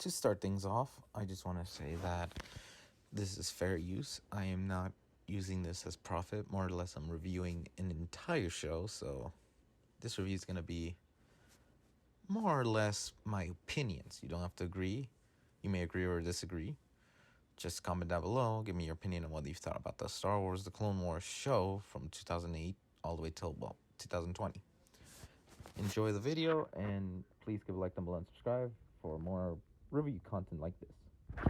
To start things off, I just want to say that this is fair use. I am not using this as profit. More or less, I'm reviewing an entire show, so this review is going to be more or less my opinions. You don't have to agree. You may agree or disagree. Just comment down below. Give me your opinion on what you thought about the Star Wars The Clone Wars show from 2008 all the way till, 2020. Enjoy the video, and please give a like down below and subscribe for more review content like this.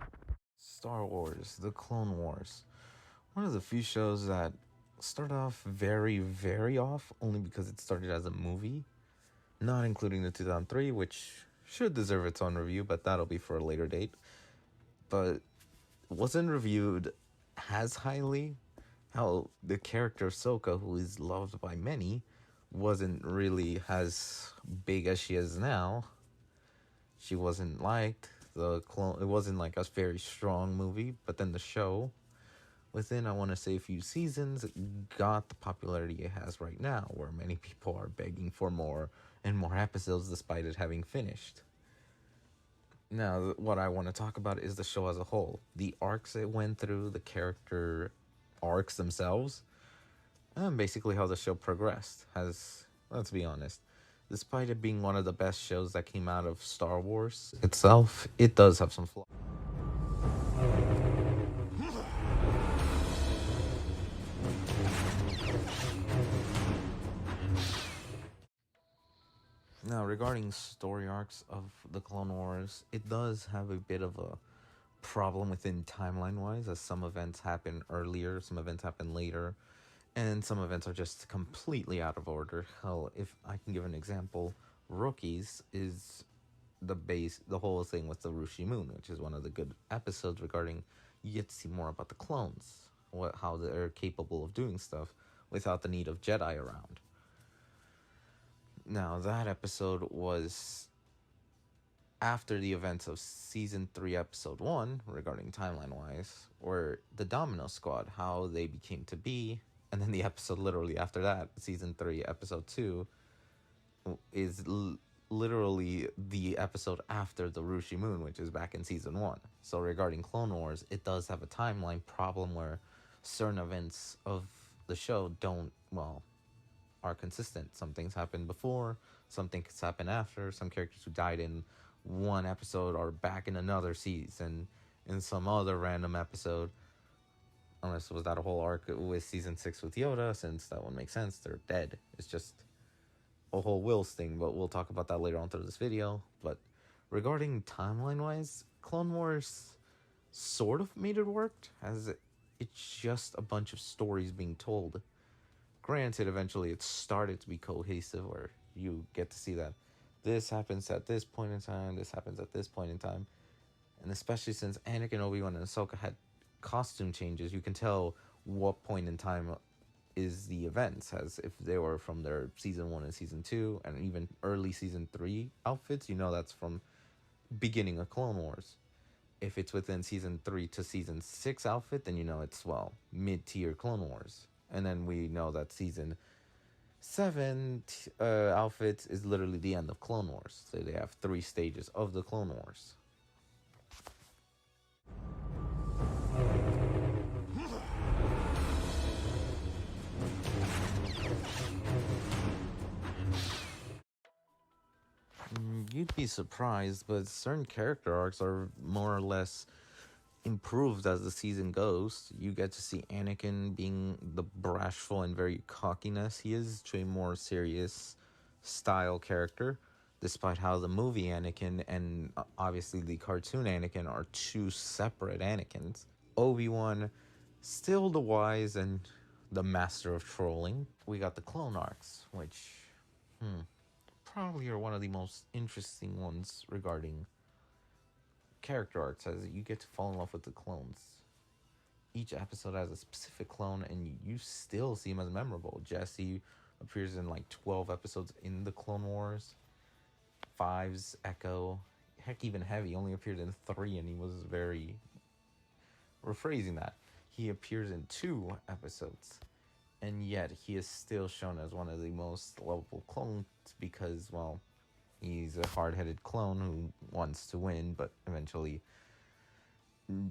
Star Wars The Clone Wars. One of the few shows that started off very, very off, only because it started as a movie, not including the 2003, which should deserve its own review, but that'll be for a later date. But wasn't reviewed as highly. How the character Ahsoka, who is loved by many, wasn't really as big as she is now. She wasn't liked. It wasn't like a very strong movie, but then the show, within I want to say a few seasons, got the popularity it has right now, where many people are begging for more and more episodes despite it having finished. Now, what I want to talk about is the show as a whole. The arcs it went through, the character arcs themselves, and basically how the show progressed. Let's be honest, despite it being one of the best shows that came out of Star Wars itself, it does have some flaws. Now, regarding story arcs of the Clone Wars, it does have a bit of a problem within timeline wise, as some events happen earlier, some events happen later, and some events are just completely out of order. Hell, if I can give an example, Rookies is the whole thing with the Rushi Moon, which is one of the good episodes regarding you get to see more about the clones, how they're capable of doing stuff without the need of Jedi around. Now, that episode was after the events of season 3 episode 1, regarding timeline wise, or the Domino Squad, how they became to be, and then the episode literally after that, season 3 episode 2, is literally the episode after the Rushi Moon, which is back in season 1. So regarding Clone Wars, it does have a timeline problem where certain events of the show are consistent. Some things happen before, some things happen after. Some characters who died in one episode are back in another season in some other random episode. Unless it was that whole arc with season 6 with Yoda, since that one makes sense. They're dead. It's just a whole Wills thing, but we'll talk about that later on through this video. But regarding timeline-wise, Clone Wars sort of made it work, as it's just a bunch of stories being told. Granted, eventually it started to be cohesive, where you get to see that this happens at this point in time, this happens at this point in time. And especially since Anakin, Obi-Wan, and Ahsoka had costume changes, you can tell what point in time is the events, as if they were from their season 1 and season 2, and even early season 3 outfits, you know that's from beginning of Clone Wars. If it's within season 3 to season 6 outfit, then you know it's, mid-tier Clone Wars. And then we know that season 7 outfits is literally the end of Clone Wars. So they have 3 stages of the Clone Wars. You'd be surprised, but certain character arcs are more or less improved as the season goes. You get to see Anakin being the bashful and very cockiness he is to a more serious style character, despite how the movie Anakin and obviously the cartoon Anakin are two separate Anakins. Obi-Wan, still the wise and the master of trolling. We got the clone arcs, which probably are one of the most interesting ones regarding character arcs, as you get to fall in love with the clones. Each episode has a specific clone, and you still see him as memorable. Jesse appears in like 12 episodes in the Clone Wars. Five's Echo, heck, even Heavy only appeared in 3, and he was very, rephrasing that, he appears in 2 episodes, and yet he is still shown as one of the most lovable clones because, He's a hard-headed clone who wants to win, but eventually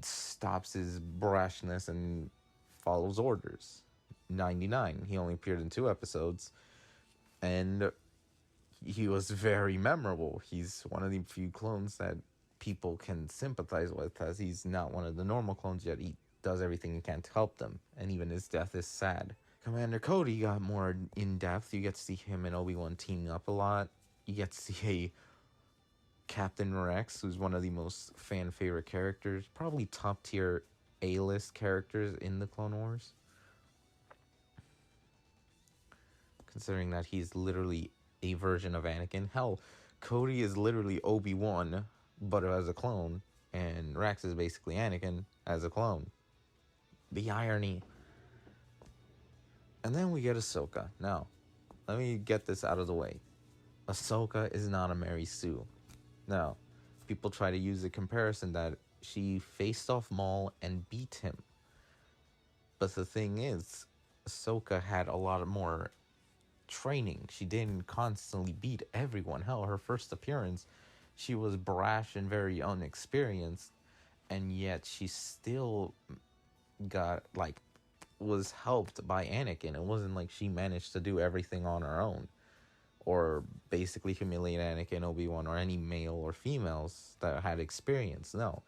stops his brashness and follows orders. 99. He only appeared in 2 episodes, and he was very memorable. He's one of the few clones that people can sympathize with, as he's not one of the normal clones, yet he does everything he can to help them, and even his death is sad. Commander Cody got more in depth. You get to see him and Obi-Wan teaming up a lot. You get to see a Captain Rex, who's one of the most fan favorite characters, probably top tier A-list characters in the Clone Wars, considering that he's literally a version of Anakin. Hell, Cody is literally Obi-Wan, but as a clone, and Rex is basically Anakin as a clone. The irony. And then we get Ahsoka. Now, let me get this out of the way. Ahsoka is not a Mary Sue. Now, people try to use the comparison that she faced off Maul and beat him. But the thing is, Ahsoka had a lot more training. She didn't constantly beat everyone. Hell, her first appearance, she was brash and very unexperienced, and yet she still was helped by Anakin. It wasn't like she managed to do everything on her own, or basically humiliate Anakin, Obi-Wan, or any male or females that had experience. No.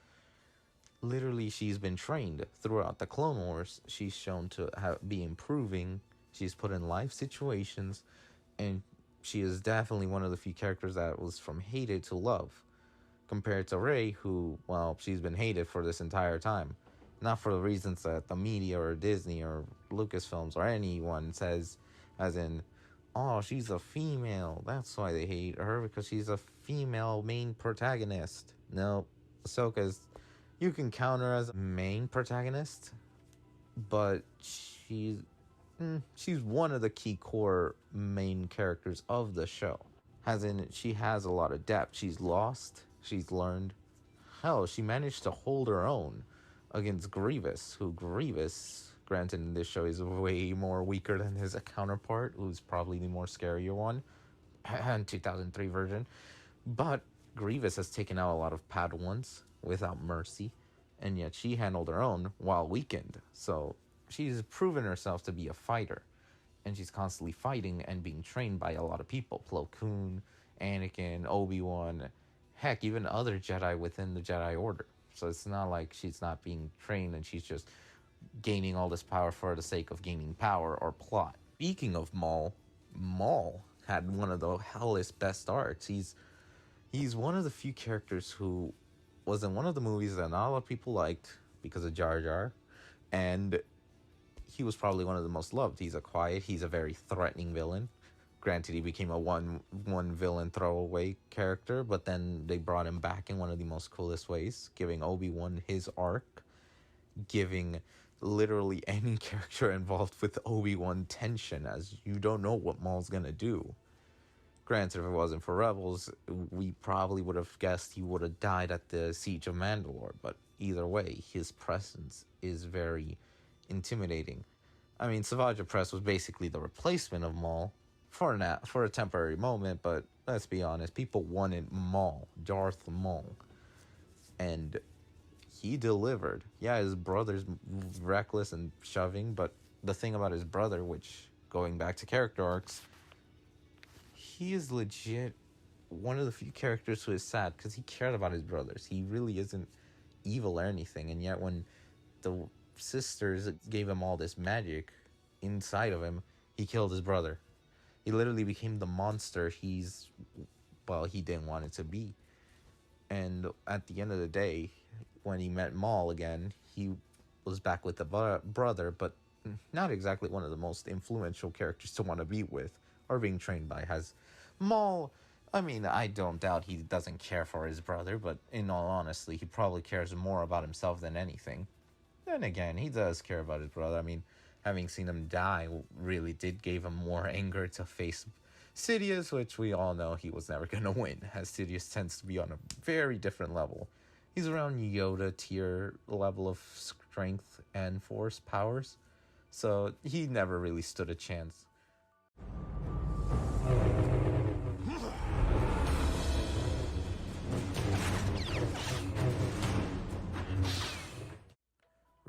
Literally, she's been trained throughout the Clone Wars. She's shown to be improving. She's put in life situations, and she is definitely one of the few characters that was from hated to love, compared to Rey, who, well, she's been hated for this entire time. Not for the reasons that the media or Disney or Lucasfilms or anyone says, as in, oh, she's a female, that's why they hate her, because she's a female main protagonist. No, Ahsoka's, you can count her as a main protagonist, but she's one of the key core main characters of the show. As in, she has a lot of depth. She's lost, she's learned. Hell, she managed to hold her own against Grievous, who granted in this show, is way more weaker than his counterpart, who's probably the more scarier one, 2003 version. But Grievous has taken out a lot of Padawans without mercy, and yet she handled her own while weakened. So she's proven herself to be a fighter, and she's constantly fighting and being trained by a lot of people. Plo Koon, Anakin, Obi-Wan, heck, even other Jedi within the Jedi Order. So it's not like she's not being trained and she's just gaining all this power for the sake of gaining power or plot. Speaking of Maul had one of the hellest best arcs. He's one of the few characters who was in one of the movies that not a lot of people liked because of Jar Jar, and he was probably one of the most loved. He's a very threatening villain. Granted, he became a one villain throwaway character, but then they brought him back in one of the most coolest ways, giving Obi-Wan his arc, giving literally any character involved with Obi-Wan tension, as you don't know what Maul's gonna do. Granted, if it wasn't for Rebels, we probably would have guessed he would have died at the Siege of Mandalore, but either way, his presence is very intimidating. I mean, Savage Opress was basically the replacement of Maul for a temporary moment, but let's be honest, people wanted Maul, Darth Maul, and he delivered. Yeah, his brother's reckless and shoving, but the thing about his brother, which, going back to character arcs, he is legit one of the few characters who is sad because he cared about his brothers. He really isn't evil or anything, and yet when the sisters gave him all this magic inside of him, he killed his brother. He literally became the monster he didn't want it to be. And at the end of the day, when he met Maul again, he was back with the brother, but not exactly one of the most influential characters to want to be with or being trained by. Has Maul, I mean, I don't doubt he doesn't care for his brother, but in all honesty, he probably cares more about himself than anything. Then again, he does care about his brother. I mean, having seen him die really did give him more anger to face Sidious, which we all know he was never going to win, as Sidious tends to be on a very different level. He's around Yoda tier level of strength and force powers, so he never really stood a chance.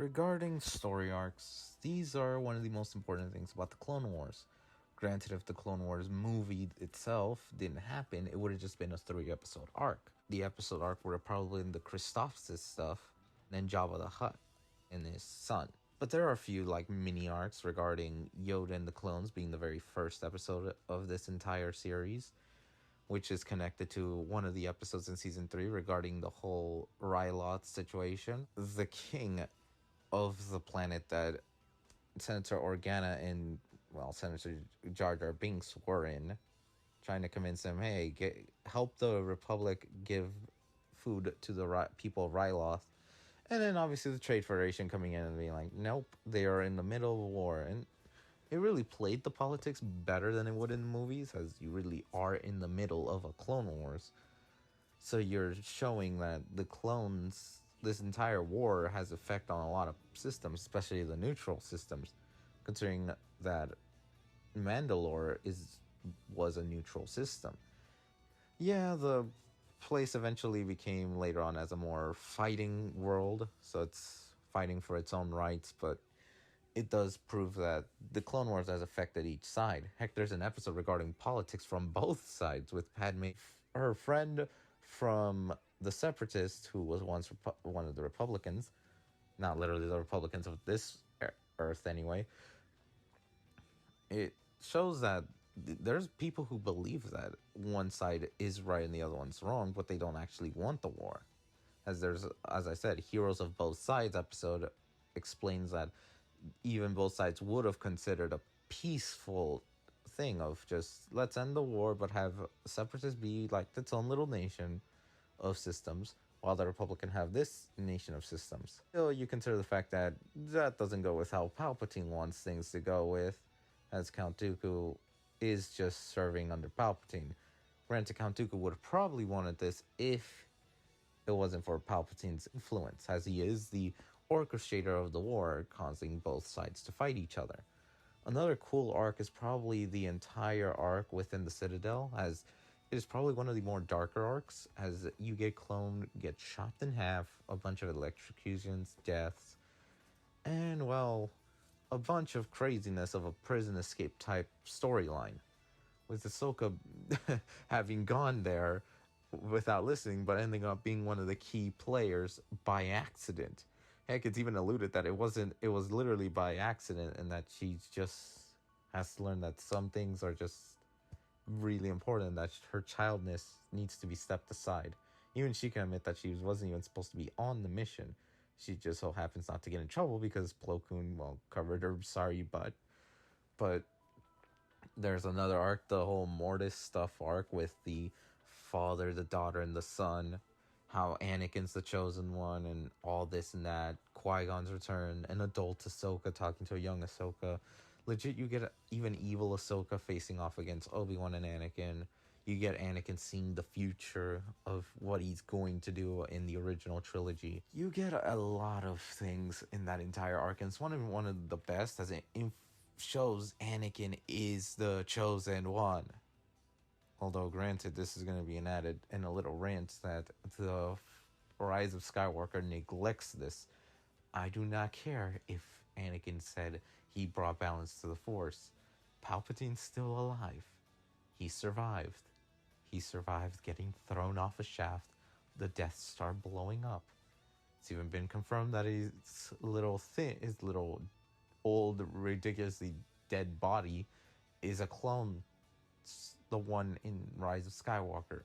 Regarding story arcs, these are one of the most important things about the Clone Wars. Granted, if the Clone Wars movie itself didn't happen, it would have just been a 3 episode arc. The episode arc would have probably been the Christophsis stuff, and then Jabba the Hutt and his son. But there are a few like mini arcs regarding Yoda and the clones being the very first episode of this entire series, which is connected to one of the episodes in season 3 regarding the whole Ryloth situation. The king of the planet that Senator Organa and, well, Senator Jar Jar Binks were in, trying to convince him, hey, help the Republic give food to the people of Ryloth. And then obviously the Trade Federation coming in and being like, nope, they are in the middle of a war. And it really played the politics better than it would in the movies, as you really are in the middle of a Clone Wars. So you're showing that the clones, this entire war has effect on a lot of systems, especially the neutral systems, considering that Mandalore was a neutral system. Yeah, the place eventually became later on as a more fighting world, so it's fighting for its own rights, but it does prove that the Clone Wars has affected each side. Heck, there's an episode regarding politics from both sides with Padme, her friend from the Separatists, who was once one of the Republicans, not literally the Republicans of this Earth anyway. It shows that there's people who believe that one side is right and the other one's wrong, but they don't actually want the war. As I said, Heroes of Both Sides episode explains that even both sides would have considered a peaceful thing of just let's end the war but have separatists be like its own little nation of systems while the Republican have this nation of systems. Still, you consider the fact that that doesn't go with how Palpatine wants things to go with, as Count Dooku is just serving under Palpatine. Granted, Count Dooku would have probably wanted this if it wasn't for Palpatine's influence, as he is the orchestrator of the war, causing both sides to fight each other. Another cool arc is probably the entire arc within the Citadel, as it is probably one of the more darker arcs, as you get cloned, get chopped in half, a bunch of electrocutions, deaths, and, well, a bunch of craziness of a prison escape type storyline, with Ahsoka having gone there without listening, but ending up being one of the key players by accident. Heck, it's even alluded that it was literally by accident, and that she just has to learn that some things are just really important, that her childness needs to be stepped aside. Even she can admit that she wasn't even supposed to be on the mission. She just so happens not to get in trouble because Plo Koon, well, covered her sorry butt. But there's another arc, the whole Mortis stuff arc with the father, the daughter, and the son. How Anakin's the chosen one, and all this and that. Qui-Gon's return, an adult Ahsoka talking to a young Ahsoka. Legit, you get even evil Ahsoka facing off against Obi-Wan and Anakin. You get Anakin seeing the future of what he's going to do in the original trilogy. You get a lot of things in that entire arc, and it's one of the best, as it shows Anakin is the chosen one. Although, granted, this is going to be an added and a little rant that the Rise of Skywalker neglects this. I do not care if Anakin said he brought balance to the Force. Palpatine's still alive. He survived. He survived getting thrown off a shaft, the Death Star blowing up. It's even been confirmed that his little old, ridiculously dead body is a clone, the one in Rise of Skywalker.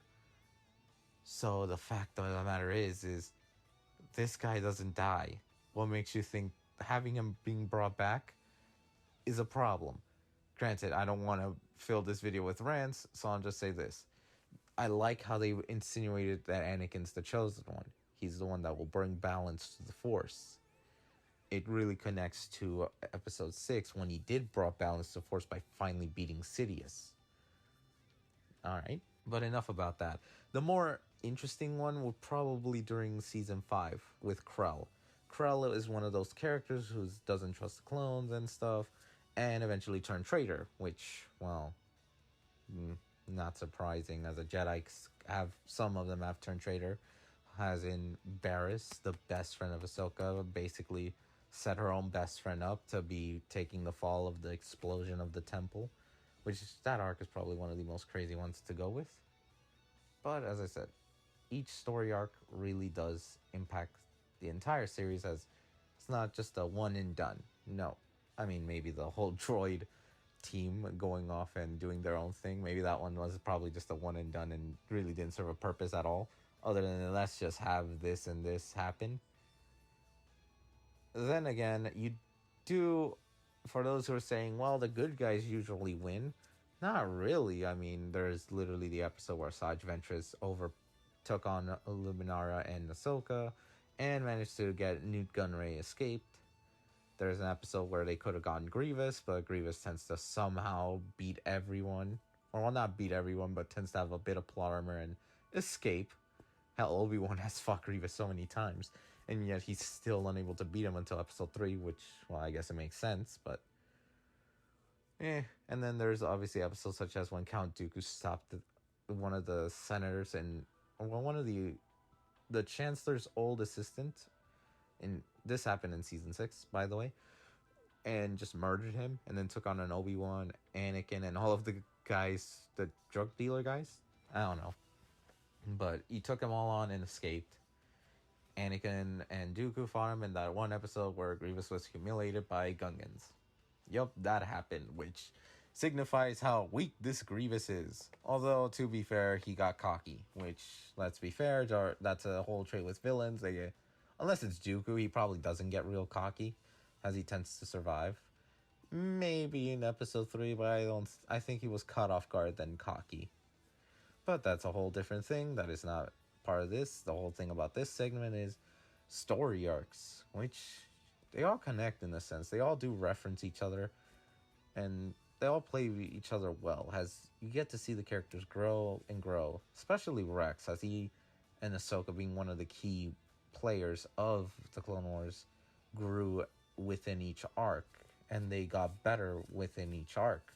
So the fact of the matter is this guy doesn't die. What makes you think having him being brought back is a problem? Granted, I don't want to fill this video with rants, so I'll just say this. I like how they insinuated that Anakin's the chosen one. He's the one that will bring balance to the Force. It really connects to episode 6 when he did brought balance to the Force by finally beating Sidious. Alright, but enough about that. The more interesting one will probably during season 5 with Krell. Krell is one of those characters who doesn't trust the clones and stuff, and eventually turned traitor, which, well, not surprising, as a Jedi some of them have turned traitor, as in Barriss, the best friend of Ahsoka, basically set her own best friend up to be taking the fall of the explosion of the temple, which that arc is probably one of the most crazy ones to go with. But as I said, each story arc really does impact the entire series, as it's not just a one and done. No. I mean, maybe the whole droid team going off and doing their own thing, maybe that one was probably just a one and done and really didn't serve a purpose at all, other than let's just have this and this happen. Then again, you do, for those who are saying, well, the good guys usually win. Not really. I mean, there's literally the episode where Asajj Ventress overtook on Illuminara and Ahsoka and managed to get Nute Gunray escaped. There's an episode where they could have gone Grievous, but Grievous tends to somehow beat everyone. Or, well, not beat everyone, but tends to have a bit of plot armor and escape. Hell, Obi-Wan has fought Grievous so many times, and yet he's still unable to beat him until episode 3, which, well, I guess it makes sense, but and then there's obviously episodes such as when Count Dooku stopped one of the senators and, well, one of the Chancellor's old assistant, and this happened in season 6, by the way, and just murdered him, and then took on an Obi-Wan, Anakin, and all of the guys, the drug dealer guys. I don't know, but he took them all on and escaped. Anakin and Dooku fought him in that one episode where Grievous was humiliated by Gungans. Yup, that happened, which signifies how weak this Grievous is. Although, to be fair, he got cocky, which, let's be fair, that's a whole trait with villains. Unless it's Dooku, he probably doesn't get real cocky, as he tends to survive. Maybe in episode 3, but I think he was caught off guard then cocky. But that's a whole different thing. That is not part of this. The whole thing about this segment is story arcs, which they all connect in a sense. They all do reference each other, and they all play each other well. As you get to see the characters grow and grow, especially Rex, as he and Ahsoka, being one of the key players of the Clone Wars, grew within each arc, and they got better within each arc.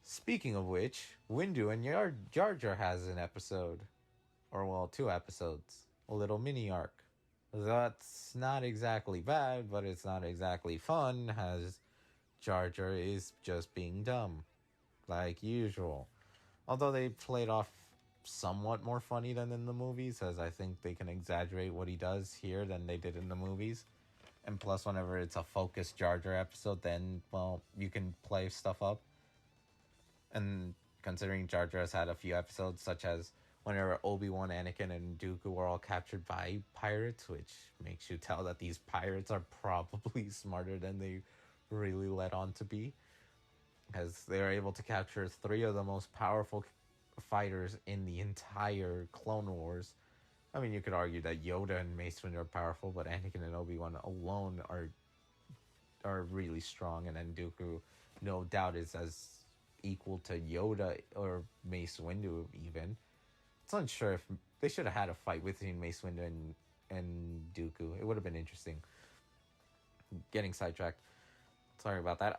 Speaking of which, Windu and Jar Jar has an episode, or well, 2 episodes, a little mini arc. That's not exactly bad, but it's not exactly fun, as Jar Jar is just being dumb, like usual. Although they played off somewhat more funny than in the movies, as I think they can exaggerate what he does here than they did in the movies. And plus, whenever it's a focused Jar Jar episode, then, well, you can play stuff up. And considering Jar Jar has had a few episodes, such as whenever Obi-Wan, Anakin, and Dooku were all captured by pirates, which makes you tell that these pirates are probably smarter than they really let on to be, because they are able to capture 3 of the most powerful fighters in the entire Clone Wars. I mean, you could argue that Yoda and Mace Windu are powerful, but Anakin and Obi-Wan alone are really strong, and then Dooku, no doubt, is as equal to Yoda or Mace Windu even. It's unsure if they should have had a fight between Mace Windu and Dooku. It would have been interesting. Getting sidetracked. Sorry about that.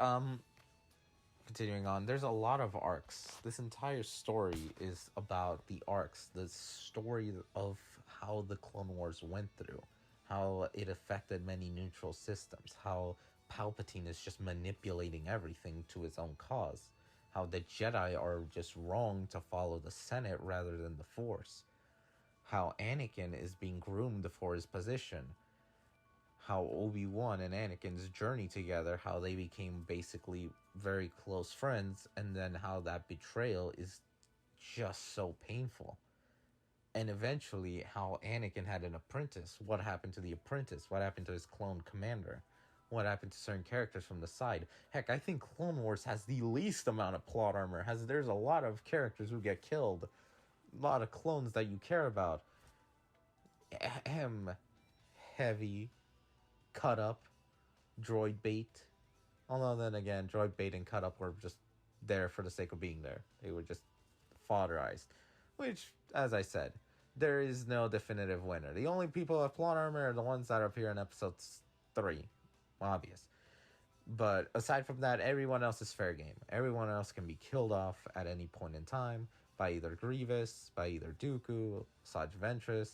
Continuing on, there's a lot of arcs. This entire story is about the arcs, the story of how the Clone Wars went through, how it affected many neutral systems, how Palpatine is just manipulating everything to his own cause, how the Jedi are just wrong to follow the Senate rather than the Force, how Anakin is being groomed for his position, how Obi-Wan and Anakin's journey together, how they became basically very close friends, and then how that betrayal is just so painful. And eventually, how Anakin had an apprentice. What happened to the apprentice? What happened to his clone commander? What happened to certain characters from the side? Heck, I think Clone Wars has the least amount of plot armor. There's a lot of characters who get killed, a lot of clones that you care about. Heavy, cut up, droid bait. Although then again, droid bait and cut up were just there for the sake of being there. They were just fodderized. Which, as I said, there is no definitive winner. The only people who have plot armor are the ones that appear in episode 3. Obvious. But aside from that, everyone else is fair game. Everyone else can be killed off at any point in time by either Grievous, by either Dooku, Asajj Ventress,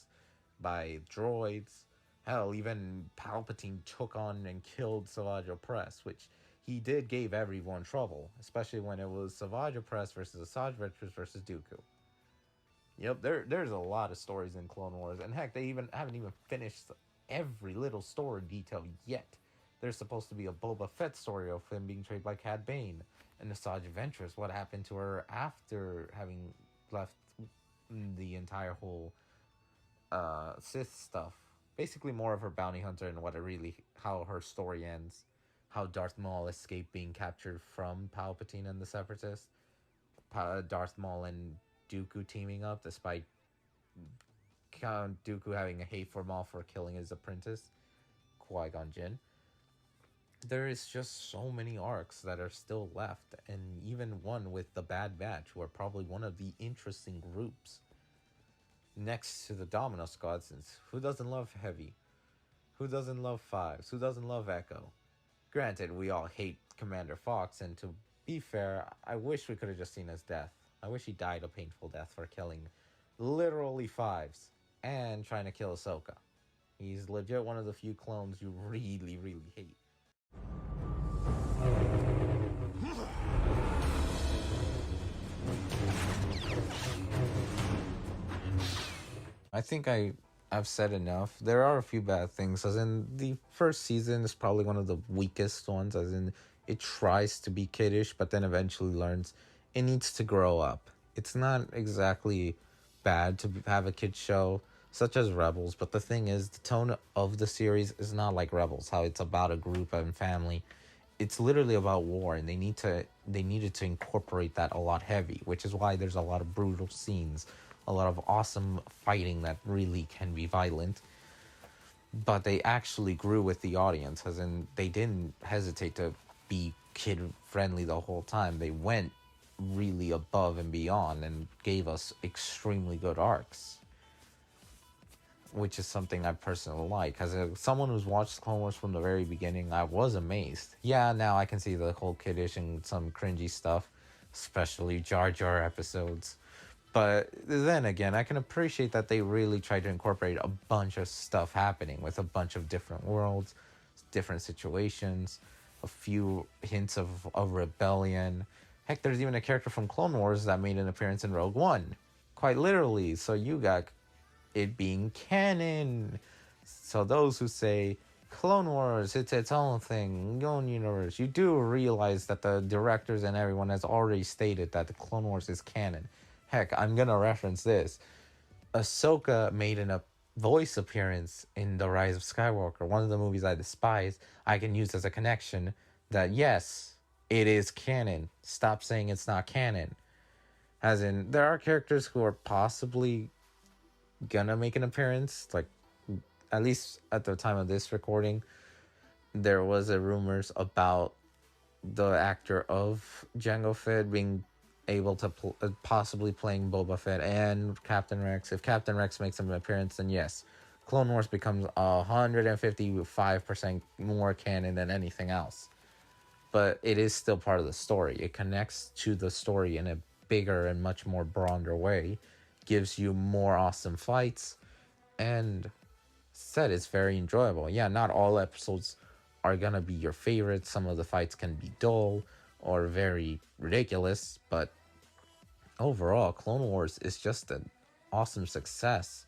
by droids, Hell, even Palpatine took on and killed Savage Opress, which he did gave everyone trouble, especially when it was Savage Opress versus Asajj Ventress versus Dooku. Yep, there's a lot of stories in Clone Wars, and heck, they even haven't even finished every little story detail yet. There's supposed to be a Boba Fett story of him being trained by Cad Bane, and Asajj Ventress, what happened to her after having left the entire whole Sith stuff. Basically, more of her bounty hunter and what it really how her story ends. How Darth Maul escaped being captured from Palpatine and the Separatists. Darth Maul and Dooku teaming up despite Count Dooku having a hate for Maul for killing his apprentice, Qui-Gon Jinn. There is just so many arcs that are still left, and even one with the Bad Batch, who are probably one of the interesting groups next to the Domino Squad, since who doesn't love Heavy? Who doesn't love Fives? Who doesn't love Echo? Granted, we all hate Commander Fox, and to be fair, I wish we could have just seen his death. I wish he died a painful death for killing literally Fives and trying to kill Ahsoka. He's legit one of the few clones you really, really hate. I think I've said enough. There are a few bad things, as in the first season is probably one of the weakest ones, as in it tries to be kiddish, but then eventually learns it needs to grow up. It's not exactly bad to have a kid show such as Rebels, but the thing is, the tone of the series is not like Rebels, how it's about a group and family. It's literally about war, and they needed to incorporate that a lot heavy, which is why there's a lot of brutal scenes, a lot of awesome fighting that really can be violent. But they actually grew with the audience, as in they didn't hesitate to be kid friendly the whole time. They went really above and beyond and gave us extremely good arcs, which is something I personally like. As someone who's watched Clone Wars from the very beginning, I was amazed. Yeah, now I can see the whole kiddish and some cringy stuff, especially Jar Jar episodes. But then again, I can appreciate that they really tried to incorporate a bunch of stuff happening with a bunch of different worlds, different situations, a few hints of rebellion. Heck, there's even a character from Clone Wars that made an appearance in Rogue One. Quite literally. So you got it being canon. So those who say Clone Wars, it's its own thing, own universe, you do realize that the directors and everyone has already stated that the Clone Wars is canon. Heck, I'm gonna reference this. Ahsoka made a voice appearance in The Rise of Skywalker, one of the movies I despise. I can use as a connection that yes, it is canon. Stop saying it's not canon. As in, there are characters who are possibly gonna make an appearance, like at least at the time of this recording there was a rumors about the actor of Jango Fett being able to possibly playing Boba Fett and Captain Rex. If Captain Rex makes an appearance, then yes, Clone Wars becomes 155% more canon than anything else. But it is still part of the story. It connects to the story in a bigger and much more broader way, gives you more awesome fights, and said it's very enjoyable. Yeah, not all episodes are gonna be your favorite. Some of the fights can be dull or very ridiculous, but overall, Clone Wars is just an awesome success.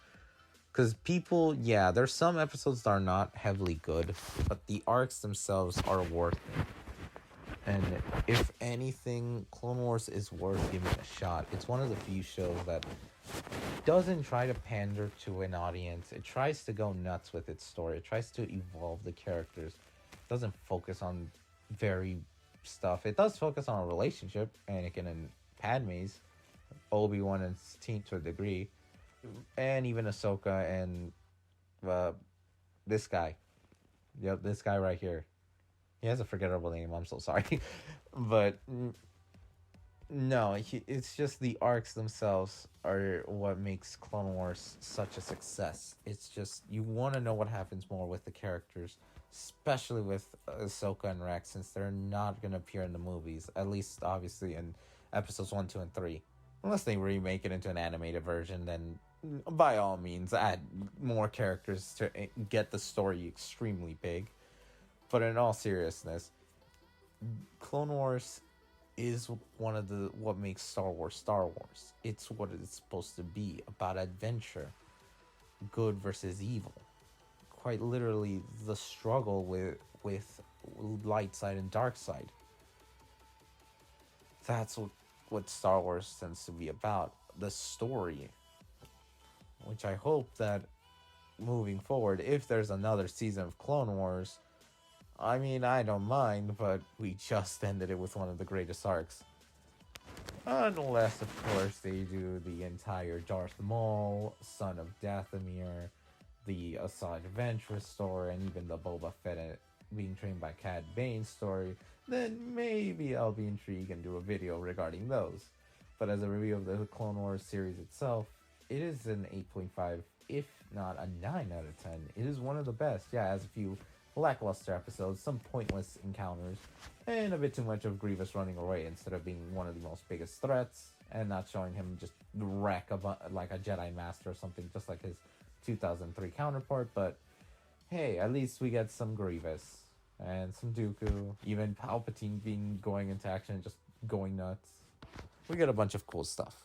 Because people, yeah, there's some episodes that are not heavily good, but the arcs themselves are worth it. And if anything, Clone Wars is worth giving a shot. It's one of the few shows that doesn't try to pander to an audience. It tries to go nuts with its story. It tries to evolve the characters. It doesn't focus on very stuff. It does focus on a relationship, Anakin and Padme's, Obi-Wan and Satine to a degree, and even Ahsoka and this guy. Yep, this guy right here. He has a forgettable name. I'm so sorry, but no, it's just the arcs themselves are what makes Clone Wars such a success. It's just you want to know what happens more with the characters, especially with Ahsoka and Rex, since they're not gonna appear in the movies. At least, obviously, in episodes 1, 2, and 3, unless they remake it into an animated version. Then by all means, add more characters to get the story extremely big. But in all seriousness, Clone Wars is one of the what makes Star Wars Star Wars. It's what it's supposed to be, about adventure, good versus evil. Quite literally the struggle with light side and dark side. That's what Star Wars tends to be about. The story, which I hope that moving forward, if there's another season of Clone Wars, I mean, I don't mind, but we just ended it with one of the greatest arcs. Unless, of course, they do the entire Darth Maul, Son of Dathomir, the Asajj Ventress story, and even the Boba Fett being trained by Cad Bane story, then maybe I'll be intrigued and do a video regarding those. But as a review of the Clone Wars series itself, it is an 8.5, if not a 9 out of 10. It is one of the best. Yeah, it has a few lackluster episodes, some pointless encounters, and a bit too much of Grievous running away instead of being one of the most biggest threats, and not showing him just wreck like a Jedi Master or something, just like his 2003 counterpart. But hey, at least we get some Grievous and some Dooku, even Palpatine being going into action and just going nuts. We get a bunch of cool stuff.